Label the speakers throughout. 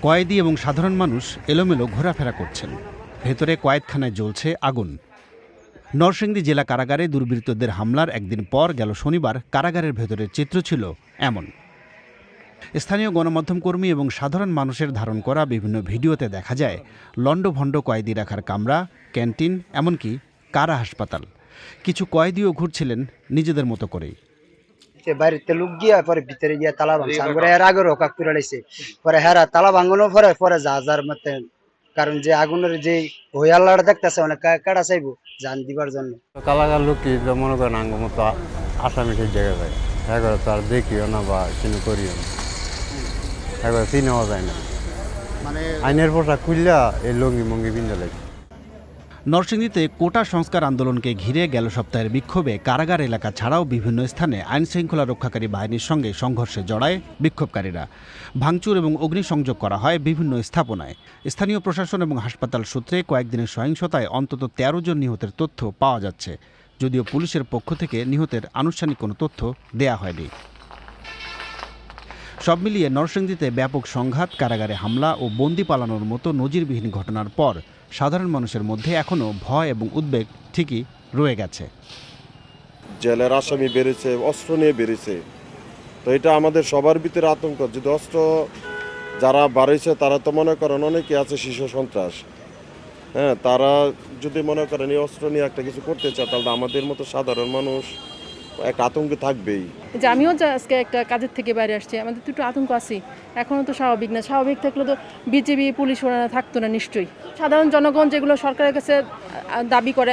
Speaker 1: কয়েদি এবং সাধারণ মানুষ এলোমেলো ঘোরাফেরা করছেন। ভেতরে কয়েদখানায় জ্বলছে আগুন। নরসিংদী জেলা কারাগারে দুর্বৃত্তদের হামলার একদিন পর গেল শনিবার কারাগারের ভেতরের চিত্র ছিল এমন। স্থানীয় গণমাধ্যম কর্মী এবং সাধারণ মানুষের ধারণ করা বিভিন্ন ভিডিওতে দেখা যায় লণ্ডভণ্ড কয়েদি রাখার কামরা, ক্যান্টিন, এমনকি কারা হাসপাতাল। কিছু কয়েদিও ঘুরছিলেন নিজেদের মতো করেই।
Speaker 2: বাড়িতে লোক গিয়া পরে ভিতরে গিয়া তালা ভাঙছে, পরে এর আগে রোকা করে লাইছে, পরে হেরা তালা ভাঙানোর পরে পরে যা যার মতে, কারণ যে আগুনের যে হইয়াল্লাটা দেখতেছে অনেক কাটা চাইবো জান দিবার জন্য।
Speaker 3: কালাগার লোক কি মনে করেন আঙ্গ মতো আসামি ঠিক জায়গায় যায়, একবার তার দেখিও না বা চিনি করিও না, একবার চিনেও যায় না, মানে আইনের পোশাক খুললা এই লঙ্গি মঙ্গি পিন্ধা লাগে।
Speaker 1: নরসিংদীতে কোটা সংস্কার আন্দোলনকে ঘিরে গেল সপ্তাহের বিক্ষোভে কারাগার এলাকা ছাড়াও বিভিন্ন স্থানে আইনশৃঙ্খলা রক্ষাকারী বাহিনীর সঙ্গে সংঘর্ষে জড়ায় বিক্ষোভকারীরা। ভাঙচুর এবং অগ্নিসংযোগ করা হয় বিভিন্ন স্থাপনায়। স্থানীয় প্রশাসন এবং হাসপাতাল সূত্রে কয়েকদিনের সহিংসতায় অন্তত ১৩ জন নিহতের তথ্য পাওয়া যাচ্ছে, যদিও পুলিশের পক্ষ থেকে নিহতের আনুষ্ঠানিক কোনো তথ্য দেয়া হয়নি। সব মিলিয়ে নরসিংদীতে ব্যাপক সংঘাত, কারাগারে হামলা ও বন্দি পালানোর মতো নজিরবিহীন ঘটনার পর সাধারণ মানুষের মধ্যে এখনও ভয় এবং উদ্বেগ ঠিকই রয়ে গেছে।
Speaker 4: জেলের আসামি বেড়েছে, অস্ত্র নিয়ে বেড়েছে, তো এটা আমাদের সবার ভিতরে আতঙ্ক। যদি অস্ত্র যারা বাড়িয়েছে তারা তো মনে করেন অনেকে আছে শিশু সন্ত্রাস, হ্যাঁ, তারা যদি মনে করেন এই অস্ত্র নিয়ে একটা কিছু করতে চায় তাহলে আমাদের মতো সাধারণ মানুষ একটা আতঙ্কে থাকবেই।
Speaker 5: যে আমিও আজকে একটা কাজের থেকে বাইরে আসছি, আমাদের তো একটু আতঙ্ক আছি। এখনও তো স্বাভাবিক না, স্বাভাবিক থাকলে তো বিজেপি পুলিশ ওরা থাকতো না নিশ্চয়ই। সাধারণ জনগণ যেগুলো সরকারের কাছে দাবি করে,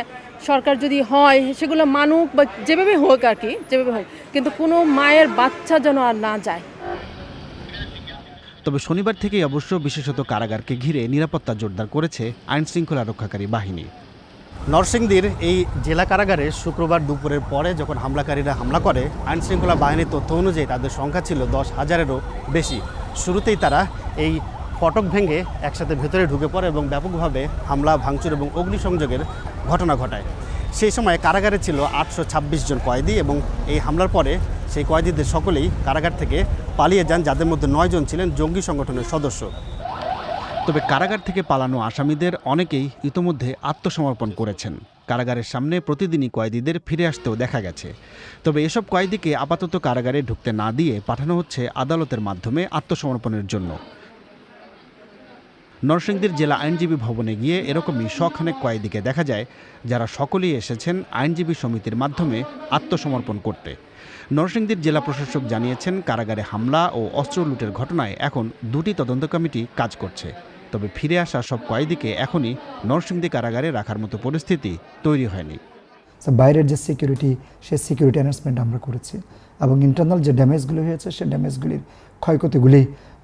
Speaker 5: সরকার যদি হয় সেগুলো মানুক বা যেভাবে হোক আর কি, যেভাবে হোক, কিন্তু কোনো মায়ের বাচ্চা যেন আর না যায়।
Speaker 1: তবে শনিবার থেকেই অবশ্য বিশেষত কারাগারকে ঘিরে নিরাপত্তা জোরদার করেছে আইনশৃঙ্খলা রক্ষাকারী বাহিনী। নরসিংদীর এই জেলা কারাগারে শুক্রবার দুপুরের পরে যখন হামলাকারীরা হামলা করে, আইনশৃঙ্খলা বাহিনীর তথ্য অনুযায়ী তাদের সংখ্যা ছিল 10,000-এরও বেশি। শুরুতেই তারা এই ফটক ভেঙে একসাথে ভেতরে ঢুকে পড়ে এবং ব্যাপকভাবে হামলা, ভাঙচুর এবং অগ্নিসংযোগের ঘটনা ঘটায়। সেই সময় কারাগারে ছিল 826 জন কয়েদি এবং এই হামলার পরে সেই কয়েদিদের সকলেই কারাগার থেকে পালিয়ে যান, যাদের মধ্যে 9 জন ছিলেন জঙ্গি সংগঠনের সদস্য। তবে কারাগার থেকে পালানো আসামিদের অনেকেই ইতোমধ্যে আত্মসমর্পণ করেছেন। কারাগারের সামনে প্রতিদিনই কয়েদিদের ফিরে আসতেও দেখা গেছে। তবে এসব কয়েদিকে আপাতত কারাগারে ঢুকতে না দিয়ে পাঠানো হচ্ছে আদালতের মাধ্যমে আত্মসমর্পণের জন্য। নরসিংদীর জেলা আইনজীবী ভবনে গিয়ে এরকমই শখানেক কয়েদিকে দেখা যায়, যারা সকলেই এসেছেন আইনজীবী সমিতির মাধ্যমে আত্মসমর্পণ করতে। নরসিংদীর জেলা প্রশাসক জানিয়েছেন, কারাগারে হামলা ও অস্ত্র লুটের ঘটনায় এখন 2টি তদন্ত কমিটি কাজ করছে। তবে ফিরে আসা সব কয়েদিকে এখনই নরসিংদী কারাগারে রাখার মতো পরিস্থিতি তৈরি হয়নি।
Speaker 6: বাইরের যে সিকিউরিটি, সেই সিকিউরিটি এনহান্সমেন্ট আমরা করেছি এবং ইন্টারনাল যে ড্যামেজগুলি হয়েছে সেই ড্যামেজগুলির ক্ষয়ক্ষতিগুলি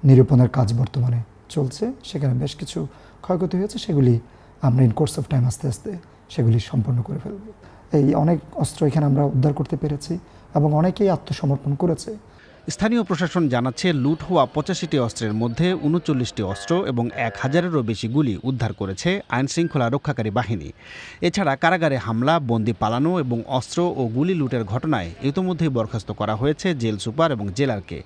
Speaker 6: নিরূপণের কাজ বর্তমানে চলছে। সেখানে বেশ কিছু ক্ষয়ক্ষতি হয়েছে, সেগুলি আমরা ইন কোর্স অফ টাইম আস্তে আস্তে সেগুলি সম্পন্ন করে ফেলব। এই অনেক অস্ত্র এখানে আমরা উদ্ধার করতে পেরেছি এবং অনেকেই আত্মসমর্পণ করেছে।
Speaker 1: স্থানীয় প্রশাসন জানাচ্ছে, লুট হওয়া 85টি অস্ত্রের মধ্যে 39টি অস্ত্র এবং 1000-এরও বেশি গুলি উদ্ধার করেছে আইনশৃঙ্খলা রক্ষাকারী বাহিনী। এছাড়া কারাগারে হামলা, বন্দি পালানো এবং অস্ত্র ও গুলি লুটের ঘটনায় ইতোমধ্যেই বরখাস্ত করা হয়েছে জেল সুপার এবং জেলারকে।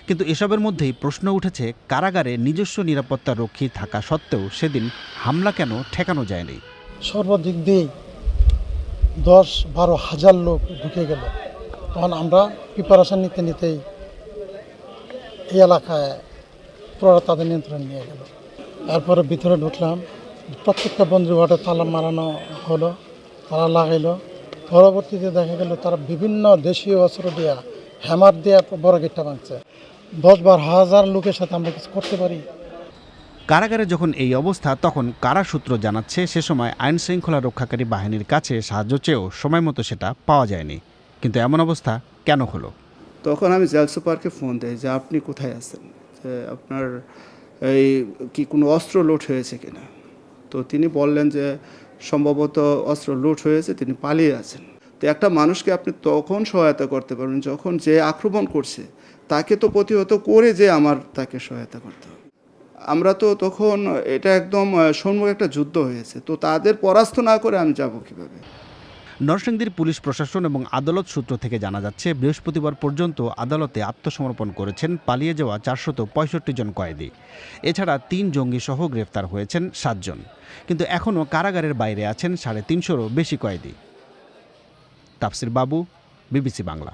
Speaker 1: কিন্তু এসবের মধ্যেই প্রশ্ন উঠেছে, কারাগারে নিজস্ব নিরাপত্তা রক্ষী থাকা সত্ত্বেও সেদিন হামলা কেন ঠেকানো যায়নি?
Speaker 7: সর্বদিক দিয়েই 10-12 হাজার লোক ঢুকে গেল, তখন আমরা প্রিপারেশন নিতেই এই এলাকায় পুরো তাদের নিয়ন্ত্রণ নিয়ে গেল। এরপরে ভিতরে ঢুকলাম, প্রত্যেকটা বন্দির ঘরে তালা মারানো হলো, তালা লাগাইলো। পরবর্তীতে দেখা গেল তারা বিভিন্ন দেশীয় অস্ত্র দিয়া, হ্যামার দিয়ে বড় গেটটা ভাঙছে। 10-12 হাজার লোকের সাথে আমরা কিছু করতে পারি?
Speaker 1: কারাগারে যখন এই অবস্থা, তখন কারা সূত্র জানাচ্ছে, সে সময় আইনশৃঙ্খলা রক্ষাকারী বাহিনীর কাছে সাহায্য চেয়েও সময় মতো সেটা পাওয়া যায়নি। কিন্তু এমন অবস্থা কেন হলো?
Speaker 8: তখন আমি জেল সুপারকে ফোন দিই যে আপনি কোথায় আছেন, যে আপনার এই কি কোনো অস্ত্র লুট হয়েছে কিনা। তো তিনি বললেন যে সম্ভবত অস্ত্র লুট হয়েছে, তিনি পালিয়ে আছেন। তো একটা মানুষকে আপনি তখন সহায়তা করতে পারবেন যখন যে আক্রমণ করছে তাকে তো প্রতিহত করে যে আমার তাকে সহায়তা করতে হবে। আমরা তো তখন এটা একদম সম্মুখ একটা যুদ্ধ হয়েছে, তো তাদের পরাস্ত না করে আমি যাব কিভাবে?
Speaker 1: নরসিংদীর পুলিশ প্রশাসন এবং আদালত সূত্র থেকে জানা যাচ্ছে, বৃহস্পতিবার পর্যন্ত আদালতে আত্মসমর্পণ করেছেন পালিয়ে যাওয়া 465 জন কয়েদি। এছাড়া 3 জঙ্গি সহ গ্রেফতার হয়েছেন 7 জন। কিন্তু এখনও কারাগারের বাইরে আছেন 350-রও বেশি কয়েদি। তাফসির বাবু, বিবিসি বাংলা।